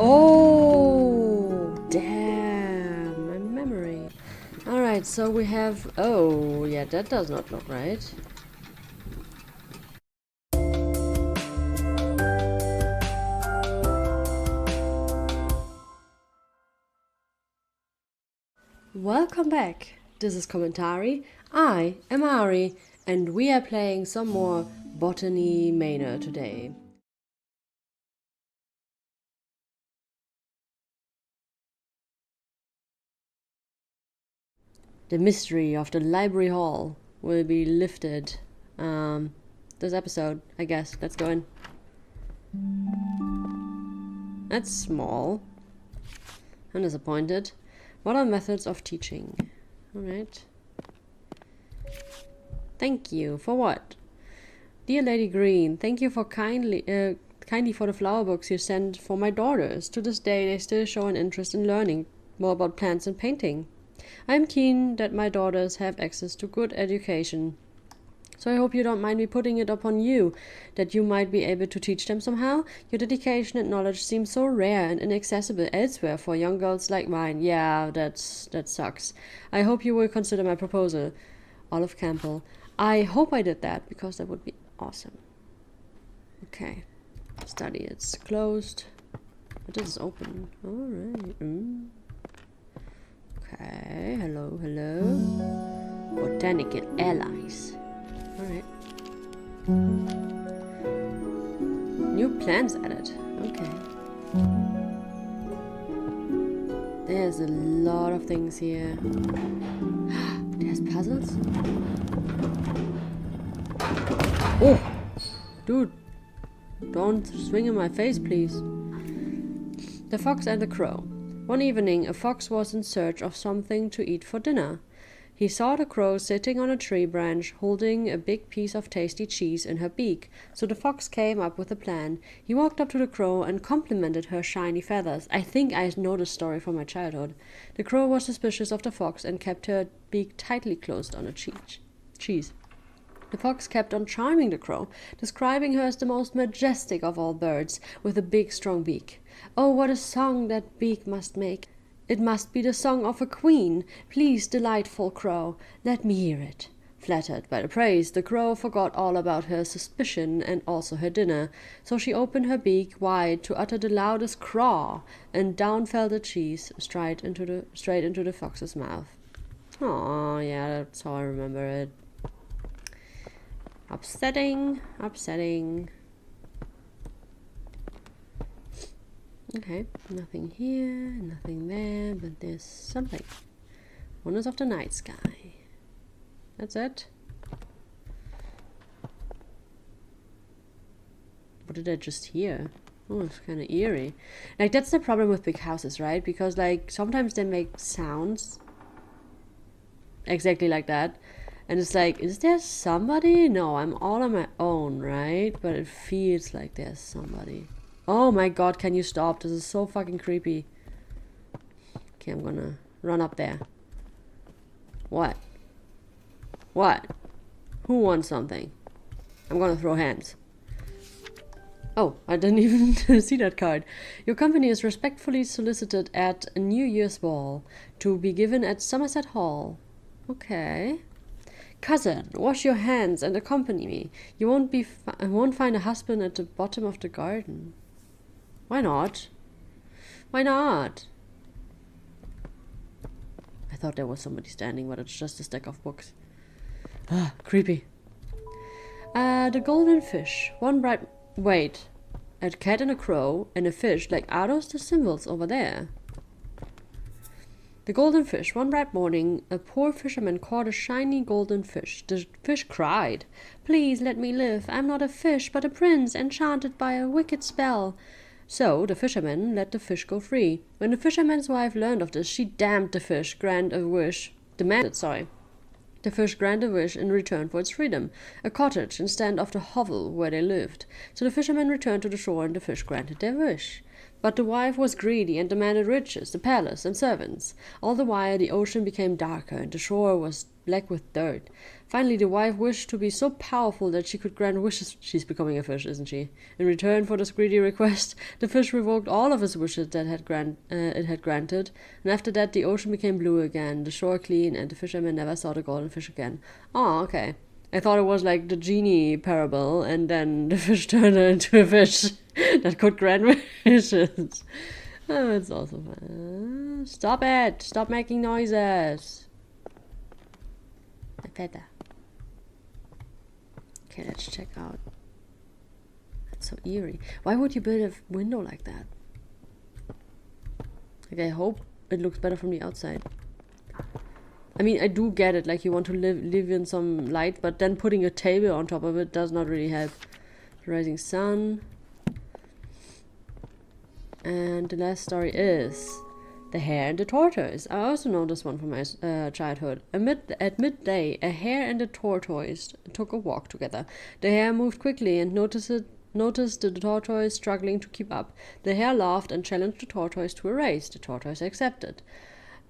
Oh, damn, my memory. Alright, so we have... Oh, yeah, that does not look right. Welcome back. This is Commentary. I am Ari, and we are playing some more Botany Manor today. The mystery of the library hall will be lifted this episode, I guess. Let's go in. That's small. I'm disappointed. What are methods of teaching? Alright. Thank you. For what? Dear Lady Greene, thank you for kindly for the flower books you sent for my daughters. To this day they still show an interest in learning more about plants and painting. I am keen that my daughters have access to good education. So I hope you don't mind me putting it upon you, that you might be able to teach them somehow. Your dedication and knowledge seem so rare and inaccessible elsewhere for young girls like mine. Yeah, that sucks. I hope you will consider my proposal. Olive Campbell. I hope I did that, because that would be awesome. Okay. Study, it's closed. But this is open. Alright. Okay. Hello, hello. Botanical allies. Alright. New plants added. Okay. There's a lot of things here. There's puzzles? Oh! Dude! Don't swing in my face, please. The Fox and the Crow. One evening, a fox was in search of something to eat for dinner. He saw the crow sitting on a tree branch, holding a big piece of tasty cheese in her beak, so the fox came up with a plan. He walked up to the crow and complimented her shiny feathers. I think I know this story from my childhood. The crow was suspicious of the fox and kept her beak tightly closed on a cheese. The fox kept on charming the crow, describing her as the most majestic of all birds, with a big strong beak. Oh, what a song that beak must make! It must be the song of a queen. Please, delightful crow, let me hear it. Flattered by the praise, the crow forgot all about her suspicion and also her dinner, so she opened her beak wide to utter the loudest craw, and down fell the cheese straight into the fox's mouth. Oh, yeah, that's how I remember it. Upsetting, upsetting. Okay, nothing here, nothing there, but there's something. Wonders of the night sky. That's it. What did I just hear? Oh, it's kind of eerie. Like, that's the problem with big houses, right? Because, like, sometimes they make sounds exactly like that. And it's like, is there somebody? No, I'm all on my own, right? But it feels like there's somebody. Oh my god, can you stop? This is so fucking creepy. Okay, I'm gonna run up there. What? What? Who wants something? I'm gonna throw hands. Oh, I didn't even see that card. Your company is respectfully solicited at a New Year's ball to be given at Somerset Hall. Okay. Cousin, wash your hands and accompany me. You won't find a husband at the bottom of the garden. Why not? Why not? I thought there was somebody standing, but it's just a stack of books. Ah, creepy. The golden fish. One bright... Wait. A cat and a crow and a fish. Like, are those the symbols over there? The golden fish. One bright morning, a poor fisherman caught a shiny golden fish. The fish cried, "Please let me live. I'm not a fish, but a prince enchanted by a wicked spell." So the fisherman let the fish go free. When the fisherman's wife learned of this, she demanded the fish grant a wish in return for its freedom, a cottage instead of the hovel where they lived. So the fisherman returned to the shore and the fish granted their wish. But the wife was greedy and demanded riches, the palace, and servants. All the while the ocean became darker and the shore was black with dirt. Finally, the wife wished to be so powerful that she could grant wishes. She's becoming a fish, isn't she? In return for this greedy request, the fish revoked all of his wishes that it had granted, and after that the ocean became blue again, the shore clean, and the fishermen never saw the golden fish again. Oh, okay. I thought it was like the genie parable, and then the fish turned her into a fish that could grant wishes. Oh, it's also fun. Stop it! Stop making noises! Better. Okay, let's check out. That's so eerie. Why would you build a window like that? Okay, I hope it looks better from the outside. I mean, I do get it, like you want to live in some light, but then putting a table on top of it does not really help. The rising sun. And the last story is The Hare and the Tortoise. I also know this one from my childhood. At midday, a hare and a tortoise took a walk together. The hare moved quickly and noticed the tortoise struggling to keep up. The hare laughed and challenged the tortoise to a race. The tortoise accepted.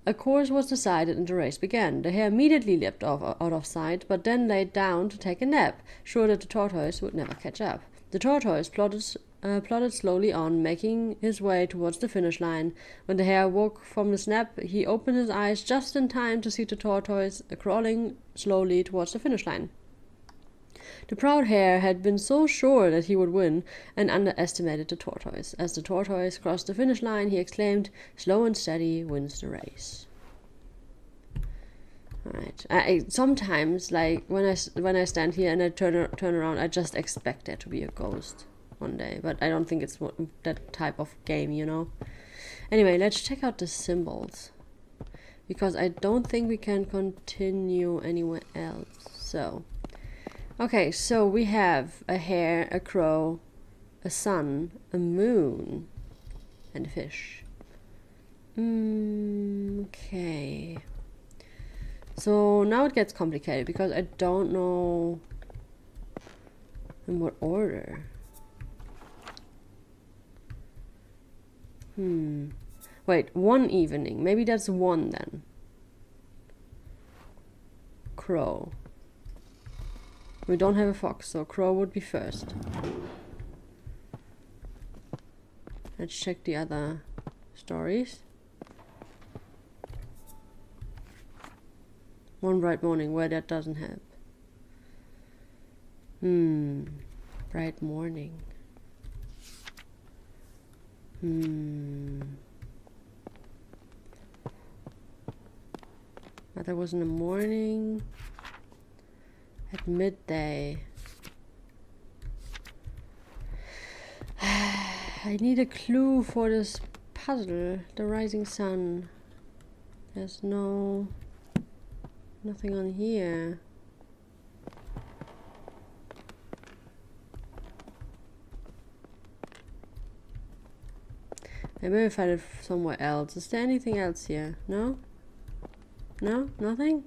A course was decided and the race began. The hare immediately leapt out of sight, but then laid down to take a nap, sure that the tortoise would never catch up. The tortoise plodded slowly on, making his way towards the finish line. When the hare woke from his nap, he opened his eyes just in time to see the tortoise crawling slowly towards the finish line. The proud hare had been so sure that he would win and underestimated the tortoise. As the tortoise crossed the finish line, he exclaimed, "Slow and steady wins the race." Alright. I sometimes, like, when I stand here and I turn around, I just expect there to be a ghost one day. But I don't think it's that type of game, you know? Anyway, let's check out the symbols. Because I don't think we can continue anywhere else. So... okay, so we have a hare, a crow, a sun, a moon, and a fish. Okay. So now it gets complicated because I don't know in what order. Wait, one evening. Maybe that's one then. Crow. We don't have a fox, so crow would be first. Let's check the other stories. One bright morning, where that doesn't help. Bright morning. That was in the morning. At midday. I need a clue for this puzzle. The rising sun. There's nothing on here. Maybe I'll find it somewhere else. Is there anything else here? No? No? Nothing?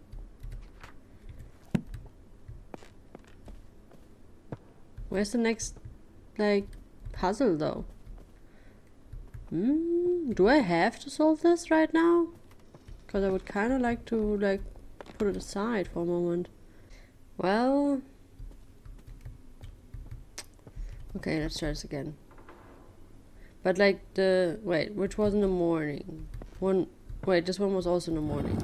Where's the next, like, puzzle, though? Do I have to solve this right now? Because I would kind of like to, like, put it aside for a moment. Well... okay, let's try this again. But, like, wait, which was in the morning? Wait, this one was also in the morning.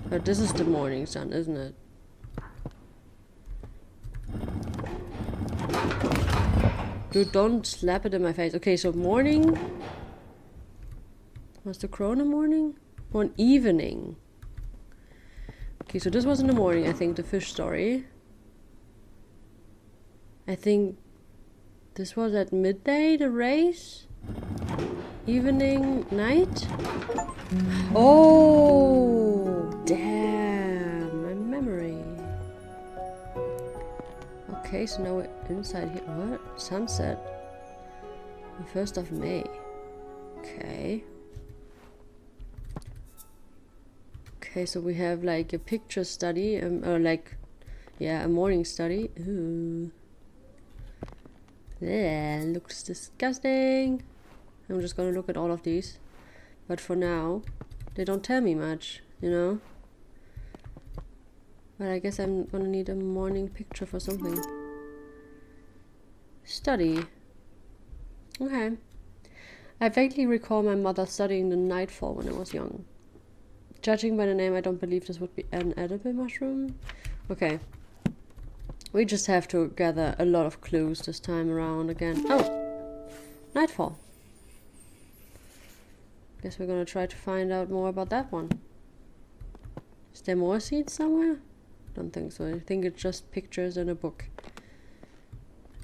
But this is the morning sun, isn't it? Dude, don't slap it in my face. Okay, so morning. Was the crow in the morning? One evening. Okay, so this was in the morning, I think, the fish story. I think this was at midday, the race. Evening, night. Oh, damn, my memory. Okay, so now we're inside here. What? Sunset. The 1st of May. Okay. Okay, so we have like a picture study, or like, yeah, a morning study. Ooh. Yeah, looks disgusting. I'm just gonna look at all of these. But for now, they don't tell me much, you know? But I guess I'm gonna need a morning picture for something. Study. Okay. I vaguely recall my mother studying the nightfall when I was young. Judging by the name, I don't believe this would be an edible mushroom. Okay. We just have to gather a lot of clues this time around again. Oh! Nightfall. Guess we're gonna try to find out more about that one. Is there more seeds somewhere? Don't think so. I think it's just pictures in a book.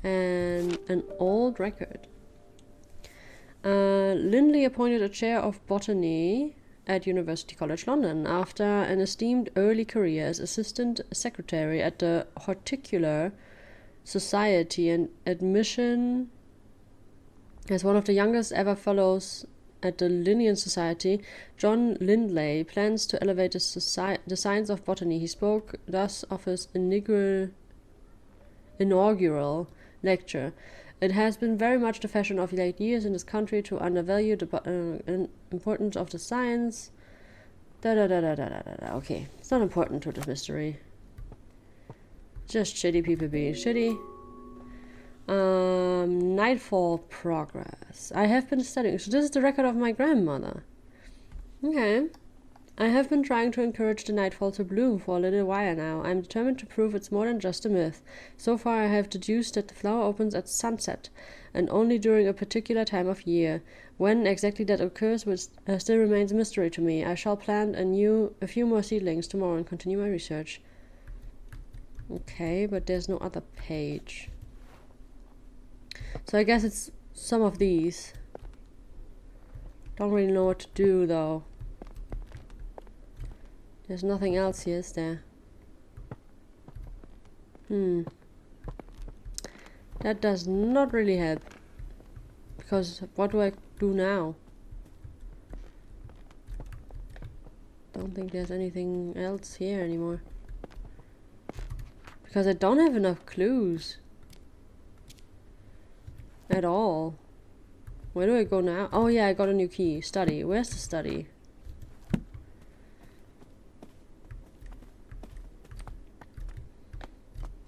And an old record. Lindley appointed a chair of botany at University College London after an esteemed early career as assistant secretary at the Horticultural Society and admission as one of the youngest ever fellows at the Linnean Society. John Lindley plans to elevate the science of botany. He spoke thus of his inaugural lecture. It has been very much the fashion of late years in this country to undervalue the importance of the science. Okay, it's not important to this mystery. Just shitty people being shitty. Nightfall progress. I have been studying. So this is the record of my grandmother. Okay. I have been trying to encourage the nightfall to bloom for a little while now. I am determined to prove it's more than just a myth. So far I have deduced that the flower opens at sunset, and only during a particular time of year. When exactly that occurs still remains a mystery to me. I shall plant a few more seedlings tomorrow and continue my research. Okay, but there's no other page. So I guess it's some of these. Don't really know what to do though. There's nothing else here, is there? That does not really help. Because what do I do now? Don't think there's anything else here anymore. Because I don't have enough clues. At all. Where do I go now? Oh yeah, I got a new key. Study. Where's the study?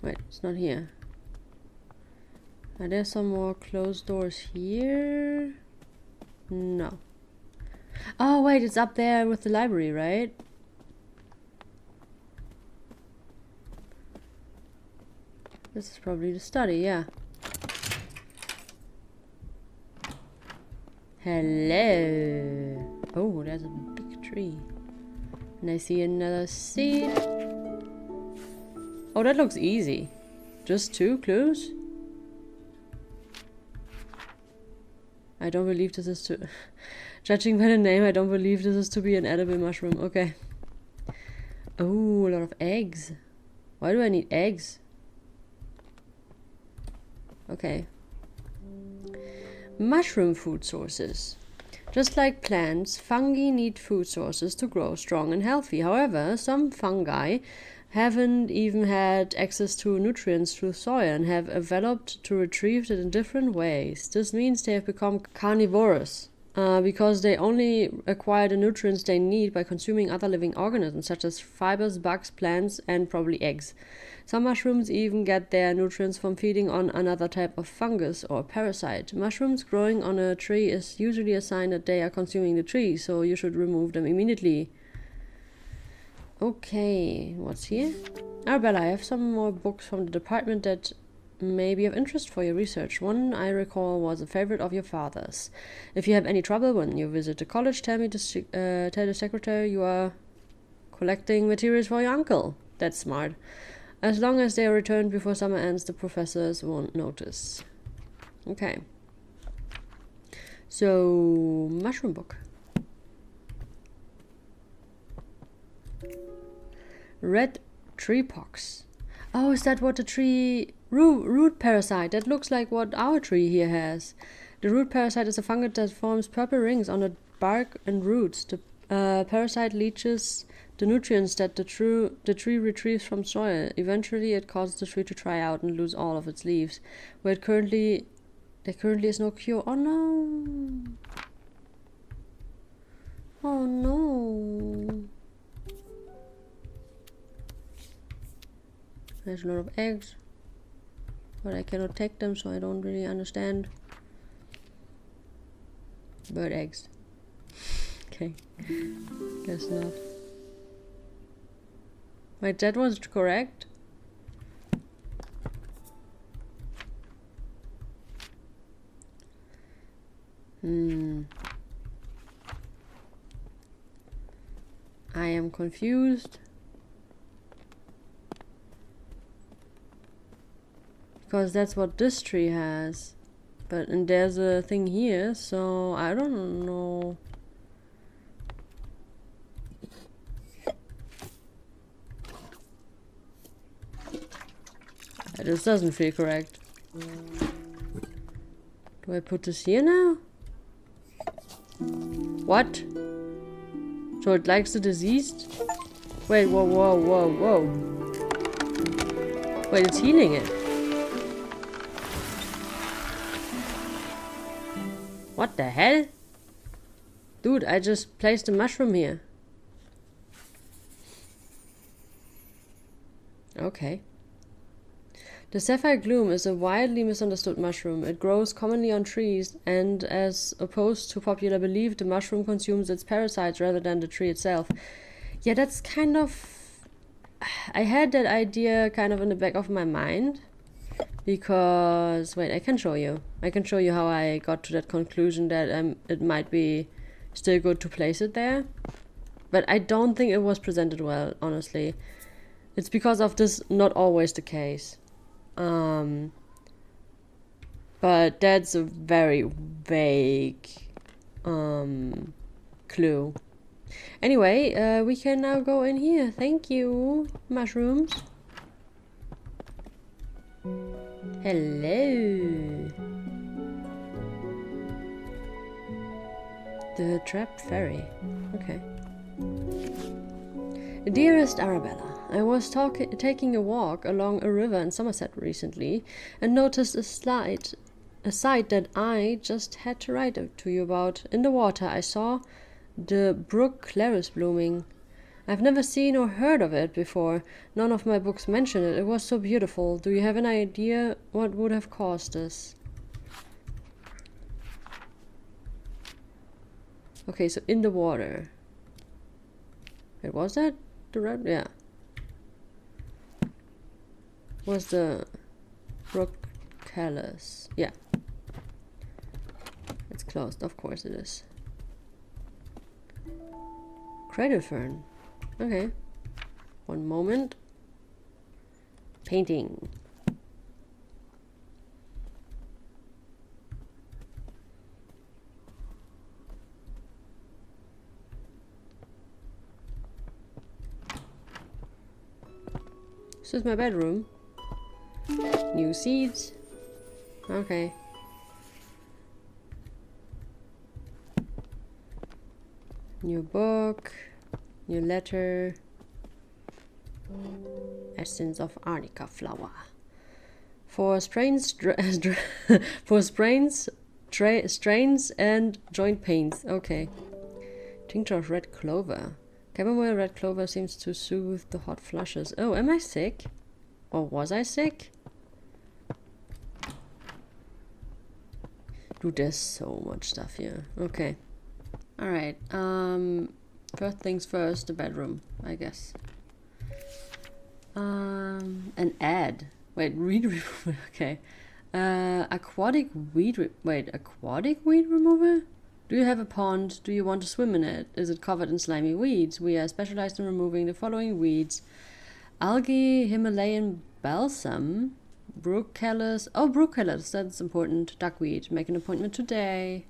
Wait, it's not here. Are there some more closed doors here? No. Oh wait, it's up there with the library, right? This is probably the study, yeah. Hello. Oh, there's a big tree. And I see another seed. Oh, that looks easy. Just 2 clues? I don't believe this is to... Judging by the name, I don't believe this is to be an edible mushroom. Okay. Oh, a lot of eggs. Why do I need eggs? Okay. Mushroom food sources. Just like plants, fungi need food sources to grow strong and healthy. However, some fungi haven't even had access to nutrients through soil and have evolved to retrieve it in different ways. This means they have become carnivorous because they only acquire the nutrients they need by consuming other living organisms such as fibers, bugs, plants, and probably eggs. Some mushrooms even get their nutrients from feeding on another type of fungus or parasite. Mushrooms growing on a tree is usually a sign that they are consuming the tree, so you should remove them immediately. Okay, what's here? Arabella, I have some more books from the department that may be of interest for your research. One I recall was a favorite of your father's. If you have any trouble when you visit the college, tell the secretary you are collecting materials for your uncle. That's smart. As long as they are returned before summer ends, the professors won't notice. Okay. So, mushroom book. Red tree pox. Oh, is that what the tree... root parasite. That looks like what our tree here has. The root parasite is a fungus that forms purple rings on the bark and roots. The parasite leaches the nutrients that the tree retrieves from soil. Eventually, it causes the tree to dry out and lose all of its leaves. There currently is no cure. Oh no! Oh no! There's a lot of eggs, but I cannot take them, so I don't really understand. Bird eggs. Okay, guess not. Wait, that was correct? I am confused. Because that's what this tree has. And there's a thing here, so I don't know. This doesn't feel correct. Do I put this here now? What? So it likes the diseased? Wait, whoa, whoa, whoa, whoa. Wait, it's healing it. What the hell? Dude, I just placed a mushroom here. Okay. The sapphire gloom is a widely misunderstood mushroom. It grows commonly on trees, and as opposed to popular belief, the mushroom consumes its parasites rather than the tree itself. Yeah, that's kind of... I had that idea kind of in the back of my mind. Because... Wait, I can show you. I can show you how I got to that conclusion that it might be still good to place it there. But I don't think it was presented well, honestly. It's because of this not always the case. But that's a very vague clue. Anyway, we can now go in here. Thank you, mushrooms. Hello. The trapped fairy. Okay. Dearest Arabella, I was taking a walk along a river in Somerset recently and noticed a sight that I just had to write to you about. In the water I saw the brook Claris blooming. I've never seen or heard of it before. None of my books mention it. It was so beautiful. Do you have an idea what would have caused this? Okay, so in the water. Wait, was that the red? Yeah. Was the brook Callis? Yeah. It's closed, of course it is. Cradle fern. Okay. One moment. Painting. This is my bedroom. New seeds. Okay. New book. New letter. Essence of arnica flower. For strains, strains and joint pains. Okay. Tincture of red clover. Chamomile red clover seems to soothe the hot flushes. Oh, am I sick? Or was I sick? Dude, there's so much stuff here. Okay. Alright. First things first, the bedroom, I guess. An ad. Wait, weed remover. Okay. Aquatic weed remover? Do you have a pond? Do you want to swim in it? Is it covered in slimy weeds? We are specialized in removing the following weeds: algae, Himalayan balsam, brook callus. Oh, brook callus, that's important. Duckweed. Make an appointment today.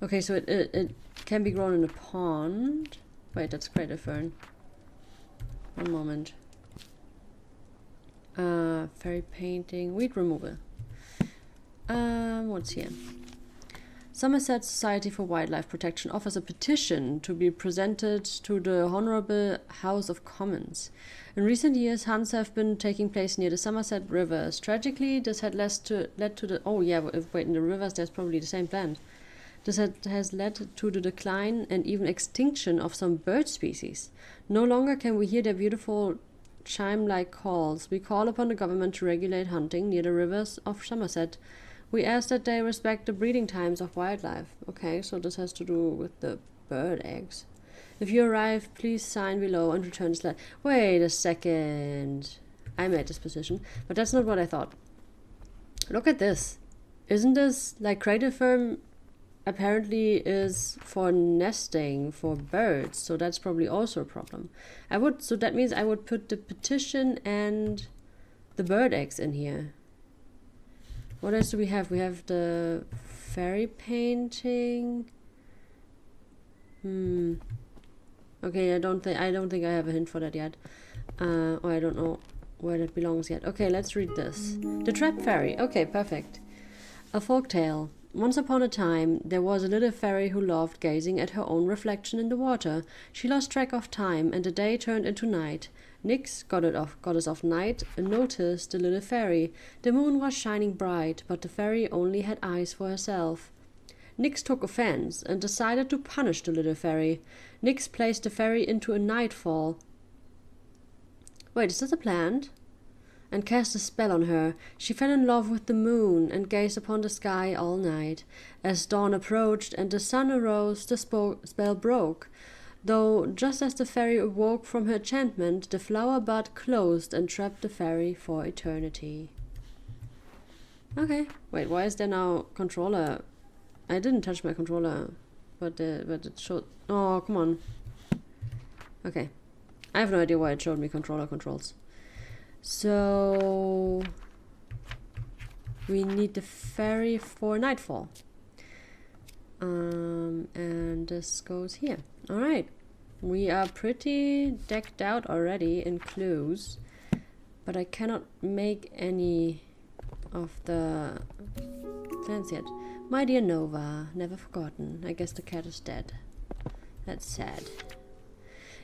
Okay, so it can be grown in a pond. Wait, that's crater fern. One moment. Fairy painting, weed remover. What's here? Somerset Society for Wildlife Protection offers a petition to be presented to the Honourable House of Commons. In recent years, hunts have been taking place near the Somerset rivers. Tragically, this had led to the... Oh yeah, wait, in the rivers there's probably the same plant. This has led to the decline and even extinction of some bird species. No longer can we hear their beautiful chime-like calls. We call upon the government to regulate hunting near the rivers of Somerset. We ask that they respect the breeding times of wildlife. Okay, so this has to do with the bird eggs. If you arrive, please sign below and return this letter. Wait a second. I made this position, but that's not what I thought. Look at this. Isn't this like crater firm apparently is for nesting for birds, so that's probably also a problem. So that means I would put the petition and the bird eggs in here. What else do we have? We have the fairy painting. Okay, I don't think I have a hint for that yet. Or I don't know where that belongs yet. Okay, let's read this. The Trap Fairy. Okay, perfect. A folk tale. Once upon a time, there was a little fairy who loved gazing at her own reflection in the water. She lost track of time, and the day turned into night. Nyx, goddess of night, noticed the little fairy. The moon was shining bright, but the fairy only had eyes for herself. Nyx took offense and decided to punish the little fairy. Nyx placed the fairy into a nightfall. Wait, is this a plant? And cast a spell on her. She fell in love with the moon and gazed upon the sky all night. As dawn approached and the sun arose, the spell broke. Though just as the fairy awoke from her enchantment, the flower bud closed and trapped the fairy for eternity. Okay. Wait, why is there now controller? I didn't touch my controller, but it showed. Oh, come on. Okay. I have no idea why it showed me controller controls. So we need the fairy for nightfall. And this goes here. Alright. We are pretty decked out already in clues, but I cannot make any of the plans yet. My dear Nova, never forgotten. I guess the cat is dead. That's sad.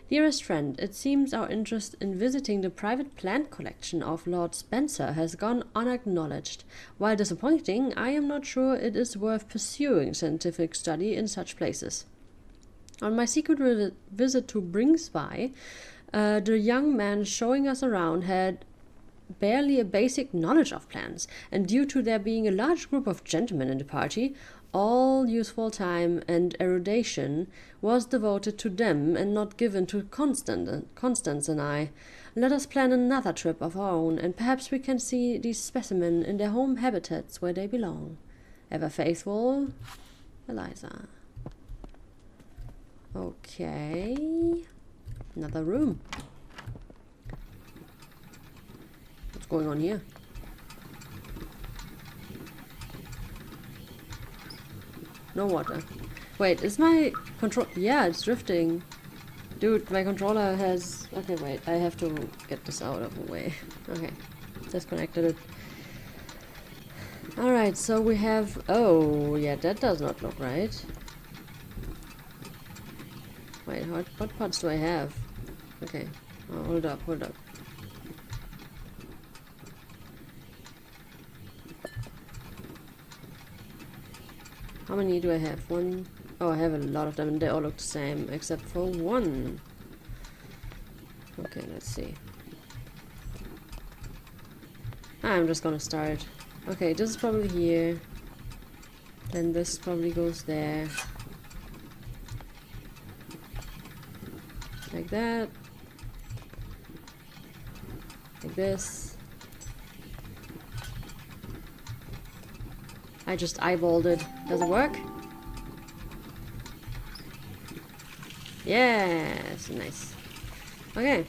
Dearest friend, it seems our interest in visiting the private plant collection of Lord Spencer has gone unacknowledged. While disappointing, I am not sure it is worth pursuing scientific study in such places. On my secret visit to Bringsby, the young man showing us around had barely a basic knowledge of plants, and due to there being a large group of gentlemen in the party, all useful time and erudition was devoted to them and not given to Constance and I. Let us plan another trip of our own, and perhaps we can see these specimens in their home habitats where they belong. Ever faithful, Eliza. Okay. Another room. What's going on here? No water. Wait, is my control... Yeah, it's drifting. Dude, my controller has... Okay, wait. I have to get this out of the way. Okay. Disconnected it. Alright, so we have... Oh, yeah, that does not look right. Wait, what parts do I have? Okay. Oh, hold up, hold up. How many do I have? One. Oh, I have a lot of them and they all look the same except for one. Okay, let's see. I'm just gonna start. Okay, this is probably here. Then this probably goes there. Like that. Like this. I just eyeballed it. Does it work? Yes, nice. Okay,